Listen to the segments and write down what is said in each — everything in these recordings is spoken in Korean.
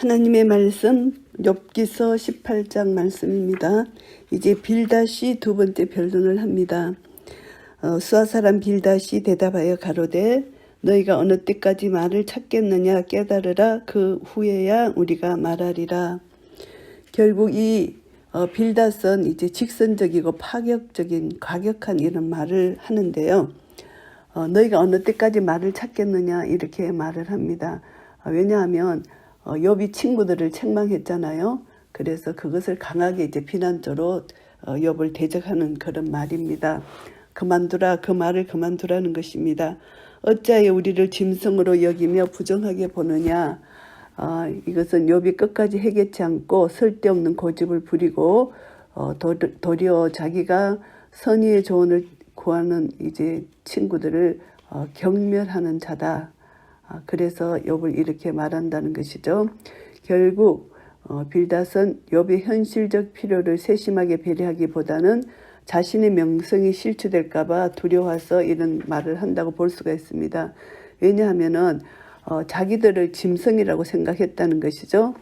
하나님의 말씀 욥기서 18장 말씀입니다. 이제 빌닷이 두 번째 변론을 합니다. 수아 사람 빌닷이 대답하여 가로되 너희가 어느 때까지 말을 찾겠느냐 깨달으라. 그 후에야 우리가 말하리라. 결국 이 빌닷은 이제 직선적이고 파격적인 과격한 이런 말을 하는데요. 너희가 어느 때까지 말을 찾겠느냐 이렇게 말을 합니다. 왜냐하면 욥이 친구들을 책망했잖아요. 그래서 그것을 강하게 이제 비난조로 욥을 대적하는 그런 말입니다. 그만두라, 그 말을 그만두라는 것입니다. 어찌하여 우리를 짐승으로 여기며 부정하게 보느냐. 이것은 욥이 끝까지 해결치 않고 쓸데없는 고집을 부리고 도리어 자기가 선의의 조언을 구하는 이제 친구들을 경멸하는 자다. 그래서 욥을 이렇게 말한다는 것이죠. 결국 빌닷은 욥의 현실적 필요를 세심하게 배려하기보다는 자신의 명성이 실추될까 봐 두려워서 이런 말을 한다고 볼 수가 있습니다. 왜냐하면은 자기들을 짐승이라고 생각했다는 것이죠.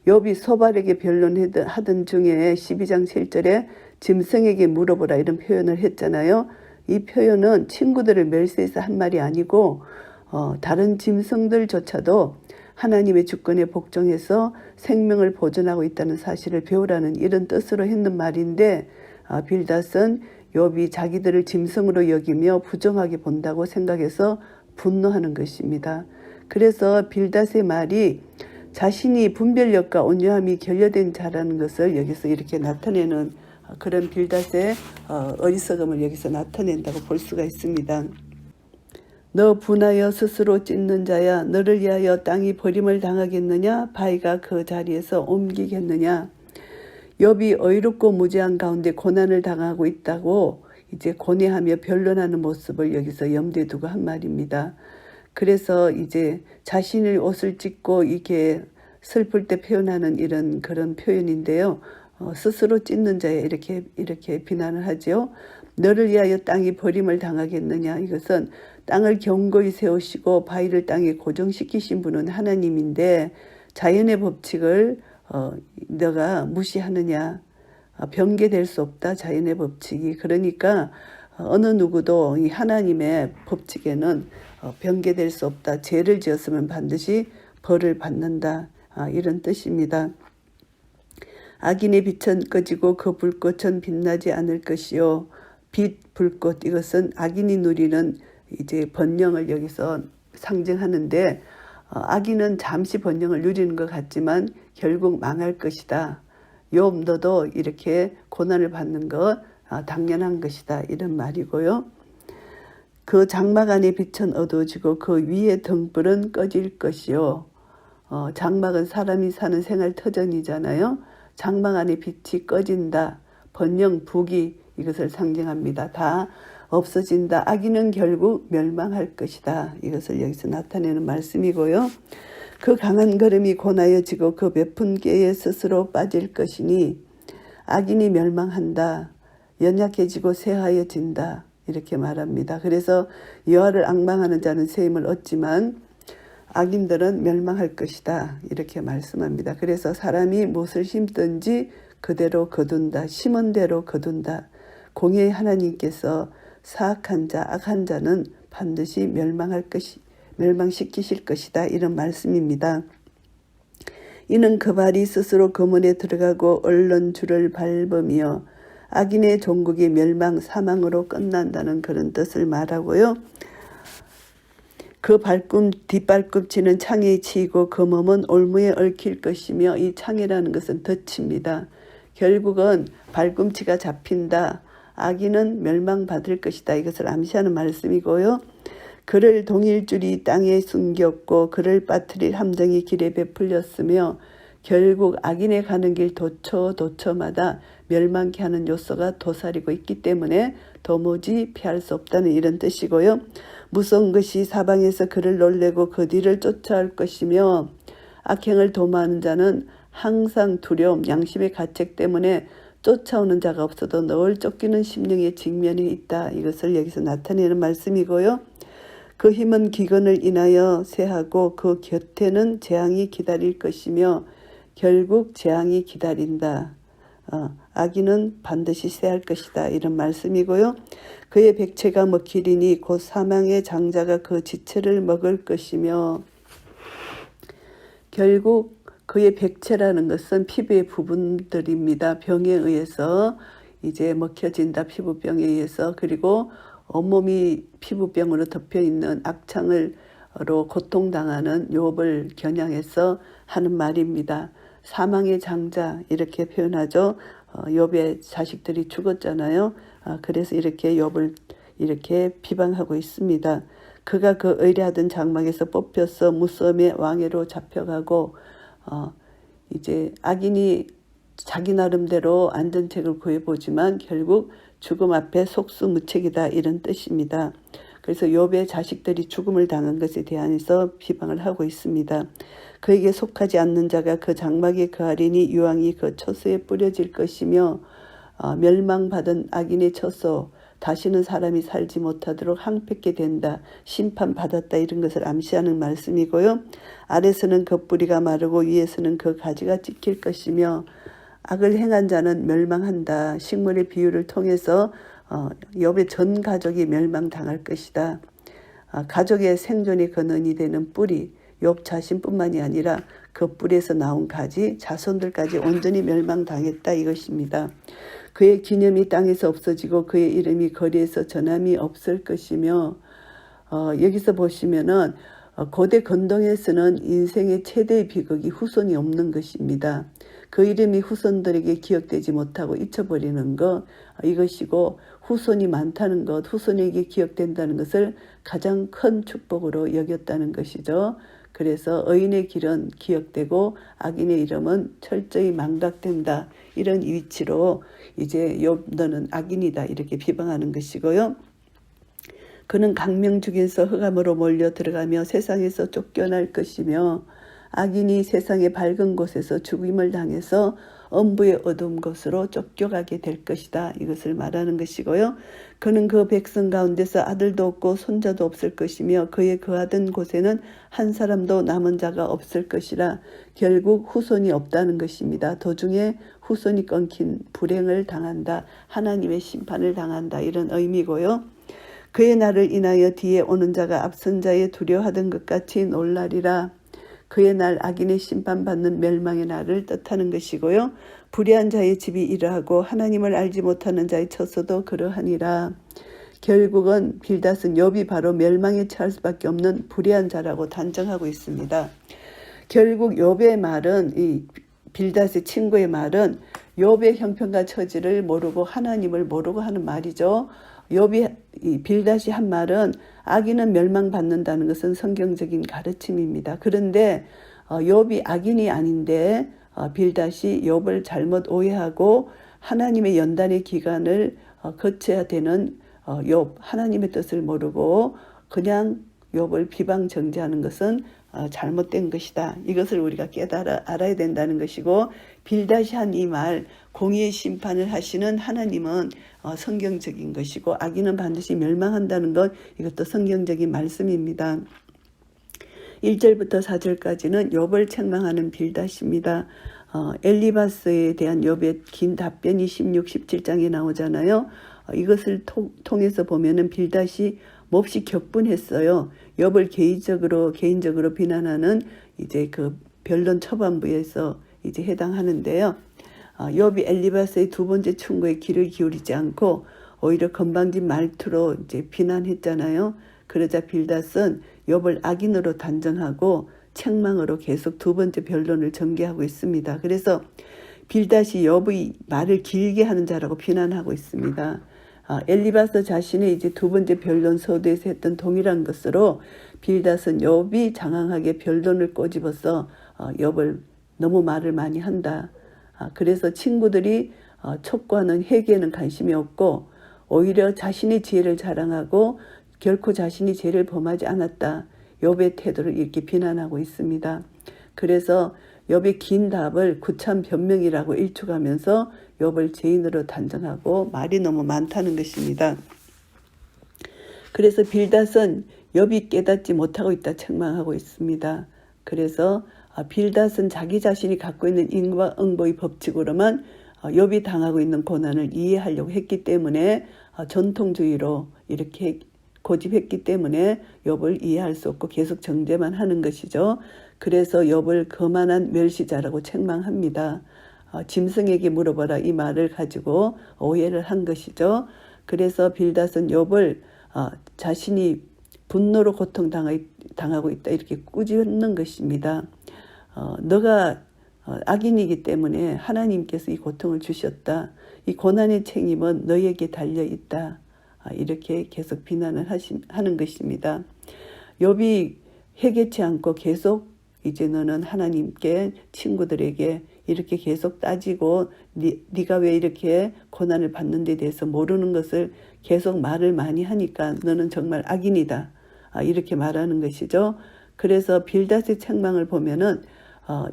욥이 소발에게 변론하던 중에 12장 7절에 짐승에게 물어보라 이런 표현을 했잖아요. 이 표현은 친구들을 멸시해서 한 말이 아니고 다른 짐승들조차도 하나님의 주권에 복종해서 생명을 보존하고 있다는 사실을 배우라는 이런 뜻으로 했는 말인데 빌닷은 욥이 자기들을 짐승으로 여기며 부정하게 본다고 생각해서 분노하는 것입니다. 그래서 빌닷의 말이 자신이 분별력과 온유함이 결여된 자라는 것을 여기서 이렇게 나타내는 그런 빌닷의 어리석음을 여기서 나타낸다고 볼 수가 있습니다. 너 분하여 스스로 찢는 자야, 너를 위하여 땅이 버림을 당하겠느냐? 바위가 그 자리에서 옮기겠느냐? 욥이 의롭고 무죄한 가운데 고난을 당하고 있다고 이제 고뇌하며 변론하는 모습을 여기서 염두에 두고 한 말입니다. 그래서 이제 자신의 옷을 찢고 이게 슬플 때 표현하는 이런 그런 표현인데요. 스스로 찢는 자야 이렇게 비난을 하죠. 너를 위하여 땅이 버림을 당하겠느냐. 이것은 땅을 견고히 세우시고 바위를 땅에 고정시키신 분은 하나님인데 자연의 법칙을 너가 무시하느냐. 변개될 수 없다. 자연의 법칙이. 그러니까 어느 누구도 이 하나님의 법칙에는 변개될 수 없다. 죄를 지었으면 반드시 벌을 받는다. 이런 뜻입니다. 악인의 빛은 꺼지고 그 불꽃은 빛나지 않을 것이요. 빛, 불꽃 이것은 악인이 누리는 이제 번영을 여기서 상징하는데 악인은 잠시 번영을 누리는 것 같지만 결국 망할 것이다. 욥 너도 이렇게 고난을 받는 것 당연한 것이다. 이런 말이고요. 그 장막 안의 빛은 어두워지고 그 위의 등불은 꺼질 것이요. 장막은 사람이 사는 생활 터전이잖아요. 장막 안의 빛이 꺼진다. 번영, 부귀 이것을 상징합니다. 다 없어진다. 악인은 결국 멸망할 것이다. 이것을 여기서 나타내는 말씀이고요. 그 강한 걸음이 고나여지고 그 베푼 꾀에 스스로 빠질 것이니 악인이 멸망한다. 연약해지고 쇠하여진다. 이렇게 말합니다. 그래서 여호와를 앙망하는 자는 새 힘을 얻지만 악인들은 멸망할 것이다. 이렇게 말씀합니다. 그래서 사람이 무엇을 심든지 그대로 거둔다. 심은 대로 거둔다. 공의의 하나님께서 사악한 자, 악한 자는 반드시 멸망시키실 것이다. 이런 말씀입니다. 이는 그 발이 스스로 거문에 들어가고 얼른 줄을 밟으며 악인의 종국이 멸망, 사망으로 끝난다는 그런 뜻을 말하고요. 그 뒷발꿈치는 창에 치이고 그 몸은 올무에 얽힐 것이며 이 창이라는 것은 덫입니다. 결국은 발꿈치가 잡힌다. 악인은 멸망받을 것이다. 이것을 암시하는 말씀이고요. 그를 동일줄이 땅에 숨겼고 그를 빠뜨릴 함정이 길에 베풀렸으며 결국 악인의 가는 길 도처마다 멸망케 하는 요소가 도사리고 있기 때문에 도무지 피할 수 없다는 이런 뜻이고요. 무서운 것이 사방에서 그를 놀래고 그 뒤를 쫓아올 것이며 악행을 도모하는 자는 항상 두려움, 양심의 가책 때문에 쫓아오는 자가 없어도 늘 쫓기는 심령의 직면이 있다. 이것을 여기서 나타내는 말씀이고요. 그 힘은 기근을 인하여 쇠하고 그 곁에는 재앙이 기다릴 것이며 결국 재앙이 기다린다. 악인은 반드시 쇠할 것이다. 이런 말씀이고요. 그의 백체가 먹히리니 곧 사망의 장자가 그 지체를 먹을 것이며, 결국 그의 백체라는 것은 피부의 부분들입니다. 병에 의해서 이제 먹혀진다. 피부병에 의해서. 그리고 온몸이 피부병으로 덮여있는 악창으로 고통당하는 욥을 겨냥해서 하는 말입니다. 사망의 장자 이렇게 표현하죠. 욥의 자식들이 죽었잖아요. 그래서 이렇게 욥을 이렇게 비방하고 있습니다. 그가 그 의뢰하던 장막에서 뽑혀서 무덤의 왕애로 잡혀가고, 이제 악인이 자기 나름대로 안전책을 구해보지만 결국 죽음 앞에 속수무책이다, 이런 뜻입니다. 그래서 욥의 자식들이 죽음을 당한 것에 대해서 비방을 하고 있습니다. 그에게 속하지 않는 자가 그 장막에 거하리니 유황이 그 처소에 뿌려질 것이며, 멸망받은 악인의 처소, 다시는 사람이 살지 못하도록 항폐게 된다, 심판받았다, 이런 것을 암시하는 말씀이고요. 아래서는 그 뿌리가 마르고 위에서는 그 가지가 찢길 것이며 악을 행한 자는 멸망한다. 식물의 비유를 통해서 욥의 전 가족이 멸망당할 것이다. 가족의 생존의 근원이 되는 뿌리, 욥 자신뿐만이 아니라 그 뿌리에서 나온 가지, 자손들까지 온전히 멸망당했다, 이것입니다. 그의 기념이 땅에서 없어지고 그의 이름이 거리에서 전함이 없을 것이며, 여기서 보시면은 고대 건동에서는 인생의 최대의 비극이 후손이 없는 것입니다. 그 이름이 후손들에게 기억되지 못하고 잊혀버리는 것, 이것이고 후손이 많다는 것, 후손에게 기억된다는 것을 가장 큰 축복으로 여겼다는 것이죠. 그래서 의인의 길은 기억되고 악인의 이름은 철저히 망각된다, 이런 위치로 이제 욥 너는 악인이다, 이렇게 비방하는 것이고요. 그는 강명중에서 흑암으로 몰려 들어가며 세상에서 쫓겨날 것이며, 악인이 세상의 밝은 곳에서 죽임을 당해서 엄부의 어두운 곳으로 쫓겨가게 될 것이다, 이것을 말하는 것이고요. 그는 그 백성 가운데서 아들도 없고 손자도 없을 것이며 그의 거하던 곳에는 한 사람도 남은 자가 없을 것이라. 결국 후손이 없다는 것입니다. 도중에 후손이 끊긴 불행을 당한다, 하나님의 심판을 당한다, 이런 의미고요. 그의 날을 인하여 뒤에 오는 자가 앞선 자의 두려워하던 것 같이 놀라리라. 그의 날, 악인의 심판받는 멸망의 날을 뜻하는 것이고요. 불의한 자의 집이 이러하고 하나님을 알지 못하는 자의 처소도 그러하니라. 결국은 빌닷은 욥이 바로 멸망에 처할 수밖에 없는 불의한 자라고 단정하고 있습니다. 결국 욥의 말은, 이 빌닷의 친구의 말은 욥의 형편과 처지를 모르고 하나님을 모르고 하는 말이죠. 욥이 빌닷이 한 말은 악인은 멸망받는다는 것은 성경적인 가르침입니다. 그런데 욥이 악인이 아닌데 빌닷이 욥을 잘못 오해하고 하나님의 연단의 기간을 거쳐야 되는 욥, 하나님의 뜻을 모르고 그냥 욥을 비방정죄하는 것은 잘못된 것이다. 이것을 우리가 알아야 된다는 것이고, 빌닷이 한 이 말, 공의의 심판을 하시는 하나님은 성경적인 것이고 악인은 반드시 멸망한다는 것, 이것도 성경적인 말씀입니다. 1절부터 4절까지는 욥을 책망하는 빌닷입니다. 엘리바스에 대한 욥의 긴 답변이 16, 17장에 나오잖아요. 이것을 통해서 보면은 빌닷이 몹시 격분했어요. 욥을 개인적으로 비난하는 이제 그 변론 초반부에서 이제 해당하는데요. 욥이 엘리바스의 두 번째 충고에 귀를 기울이지 않고 오히려 건방진 말투로 이제 비난했잖아요. 그러자 빌닷은 욥을 악인으로 단정하고 책망으로 계속 두 번째 변론을 전개하고 있습니다. 그래서 빌닷이 욥의 말을 길게 하는 자라고 비난하고 있습니다. 엘리바스 자신의 이제 두 번째 변론 서두에서 했던 동일한 것으로 빌닷은 욥이 장황하게 변론을 꼬집어서 욥을 너무 말을 많이 한다. 그래서 친구들이 촉구하는 회개에는 관심이 없고 오히려 자신의 지혜를 자랑하고 결코 자신이 죄를 범하지 않았다, 욥의 태도를 이렇게 비난하고 있습니다. 그래서 욥의 긴 답을 구참 변명이라고 일축하면서 욥을 죄인으로 단정하고 말이 너무 많다는 것입니다. 그래서 빌닷은 욥이 깨닫지 못하고 있다 책망하고 있습니다. 그래서 빌닷은 자기 자신이 갖고 있는 인과응보의 법칙으로만 욥이 당하고 있는 고난을 이해하려고 했기 때문에 전통주의로 이렇게 고집했기 때문에 욥을 이해할 수 없고 계속 정죄만 하는 것이죠. 그래서 욥을 거만한 멸시자라고 책망합니다. 짐승에게 물어보라 이 말을 가지고 오해를 한 것이죠. 그래서 빌닷은 욥을 자신이 분노로 고통당하고 있다 이렇게 꾸짖는 것입니다. 너가 악인이기 때문에 하나님께서 이 고통을 주셨다. 이 고난의 책임은 너에게 달려있다. 이렇게 계속 비난을 하는 것입니다. 욥이 회개치 않고 계속 이제 너는 하나님께 친구들에게 이렇게 계속 따지고 네가 왜 이렇게 고난을 받는 데 대해서 모르는 것을 계속 말을 많이 하니까 너는 정말 악인이다. 이렇게 말하는 것이죠. 그래서 빌닷의 책망을 보면은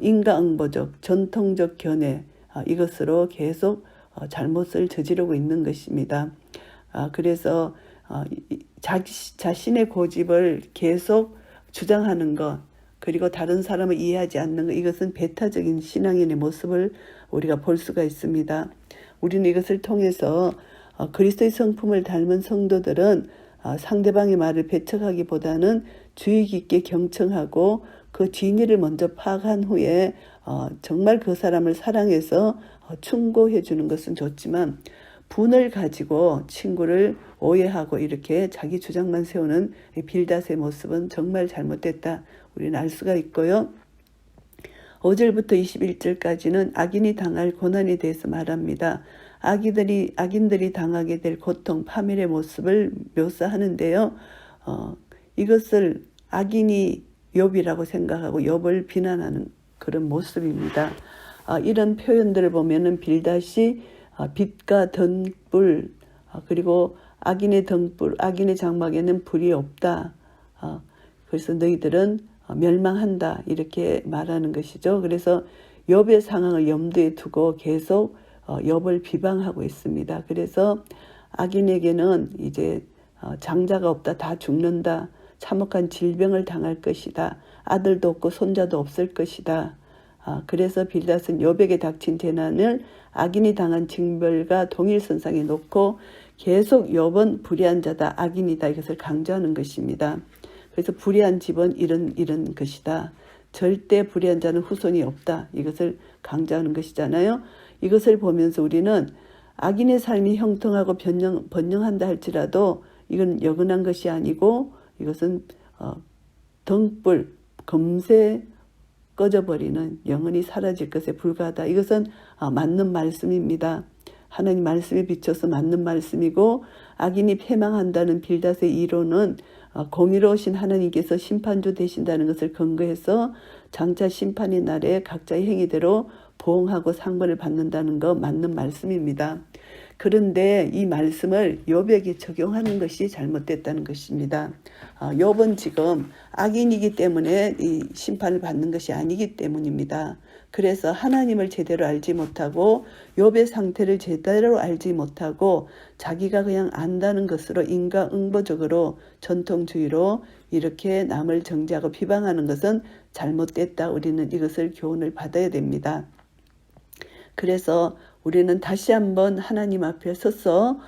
인과응보적 전통적 견해 이것으로 계속 잘못을 저지르고 있는 것입니다. 그래서 자신의 고집을 계속 주장하는 것 그리고 다른 사람을 이해하지 않는 것 이것은 배타적인 신앙인의 모습을 우리가 볼 수가 있습니다. 우리는 이것을 통해서 그리스도의 성품을 닮은 성도들은 상대방의 말을 배척하기보다는 주의 깊게 경청하고 그 진리를 먼저 파악한 후에 정말 그 사람을 사랑해서 충고해 주는 것은 좋지만 분을 가지고 친구를 오해하고 이렇게 자기 주장만 세우는 빌닷의 모습은 정말 잘못됐다. 우리는 알 수가 있고요. 5절부터 21절까지는 악인이 당할 고난에 대해서 말합니다. 악인들이 당하게 될 고통, 파멸의 모습을 묘사하는데요. 이것을 악인이 욥이라고 생각하고 욥을 비난하는 그런 모습입니다. 이런 표현들을 보면은 빌닷이 빛과 등불 그리고 악인의 등불, 악인의 장막에는 불이 없다. 그래서 너희들은 멸망한다 이렇게 말하는 것이죠. 그래서 욥의 상황을 염두에 두고 계속 욥을 비방하고 있습니다. 그래서 악인에게는 이제 장자가 없다, 다 죽는다, 참혹한 질병을 당할 것이다, 아들도 없고 손자도 없을 것이다. 그래서 빌닷은 욥에게 닥친 재난을 악인이 당한 징벌과 동일선상에 놓고 계속 욥은 불의한 자다, 악인이다 이것을 강조하는 것입니다. 그래서 불의한 집은 이런 것이다. 절대 불의한 자는 후손이 없다. 이것을 강조하는 것이잖아요. 이것을 보면서 우리는 악인의 삶이 형통하고 번영한다 할지라도 이건 여근한 것이 아니고 이것은 등불, 금세 꺼져버리는 영원히 사라질 것에 불과하다. 이것은 맞는 말씀입니다. 하나님 말씀에 비춰서 맞는 말씀이고 악인이 패망한다는 빌닷의 이론은 공의로우신 하나님께서 심판주 되신다는 것을 근거해서 장차 심판의 날에 각자의 행위대로 보응하고 상벌을 받는다는 거 맞는 말씀입니다. 그런데 이 말씀을 욥에게 적용하는 것이 잘못됐다는 것입니다. 욥은 지금 악인이기 때문에 이 심판을 받는 것이 아니기 때문입니다. 그래서 하나님을 제대로 알지 못하고 욥의 상태를 제대로 알지 못하고 자기가 그냥 안다는 것으로 인과응보적으로 전통주의로 이렇게 남을 정죄하고 비방하는 것은 잘못됐다. 우리는 이것을 교훈을 받아야 됩니다. 그래서 우리는 다시 한번 하나님 앞에 서서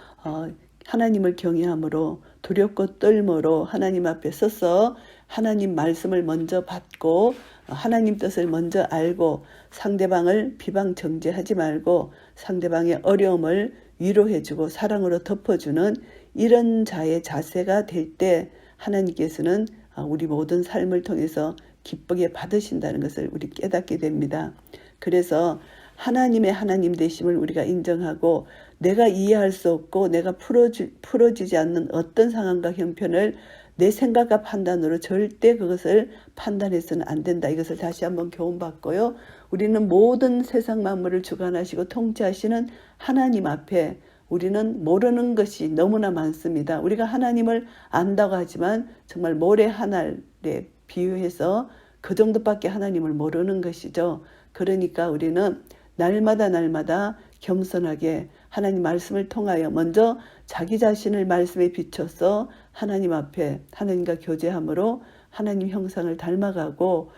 하나님을 경외함으로 두렵고 떨므로 하나님 앞에 서서 하나님 말씀을 먼저 받고 하나님 뜻을 먼저 알고 상대방을 비방 정죄하지 말고 상대방의 어려움을 위로해주고 사랑으로 덮어주는 이런 자의 자세가 될 때 하나님께서는 우리 모든 삶을 통해서 기쁘게 받으신다는 것을 우리 깨닫게 됩니다. 그래서 하나님의 하나님 되심을 우리가 인정하고 내가 이해할 수 없고 내가 풀어지지 않는 어떤 상황과 형편을 내 생각과 판단으로 절대 그것을 판단해서는 안 된다. 이것을 다시 한번 교훈받고요. 우리는 모든 세상 만물을 주관하시고 통치하시는 하나님 앞에 우리는 모르는 것이 너무나 많습니다. 우리가 하나님을 안다고 하지만 정말 모래 한 알에 비유해서 그 정도밖에 하나님을 모르는 것이죠. 그러니까 우리는 날마다 겸손하게 하나님 말씀을 통하여 먼저 자기 자신을 말씀에 비춰서 하나님 앞에 하나님과 교제함으로 하나님 형상을 닮아가고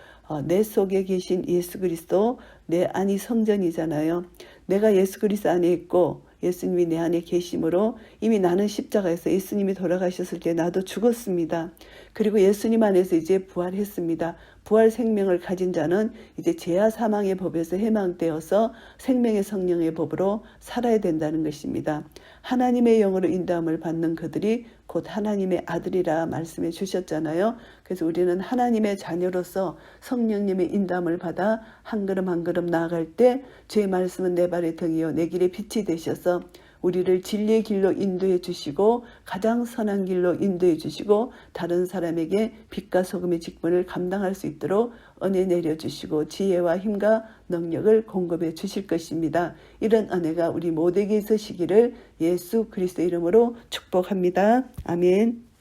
내 속에 계신 예수 그리스도, 내 안이 성전이잖아요. 내가 예수 그리스도 안에 있고 예수님이 내 안에 계심으로 이미 나는 십자가에서 예수님이 돌아가셨을 때 나도 죽었습니다. 그리고 예수님 안에서 이제 부활했습니다. 부활 생명을 가진 자는 이제 죄와 사망의 법에서 해방되어서 생명의 성령의 법으로 살아야 된다는 것입니다. 하나님의 영으로 인도함을 받는 그들이 곧 하나님의 아들이라 말씀해 주셨잖아요. 그래서 우리는 하나님의 자녀로서 성령님의 인도함을 받아 한 걸음 한 걸음 나아갈 때 주의 말씀은 내 발의 등이요 내 길의 빛이 되셔서 우리를 진리의 길로 인도해 주시고 가장 선한 길로 인도해 주시고 다른 사람에게 빛과 소금의 직분을 감당할 수 있도록 은혜 내려주시고 지혜와 힘과 능력을 공급해 주실 것입니다. 이런 은혜가 우리 모두에게 있으시기를 예수 그리스도 이름으로 축복합니다. 아멘.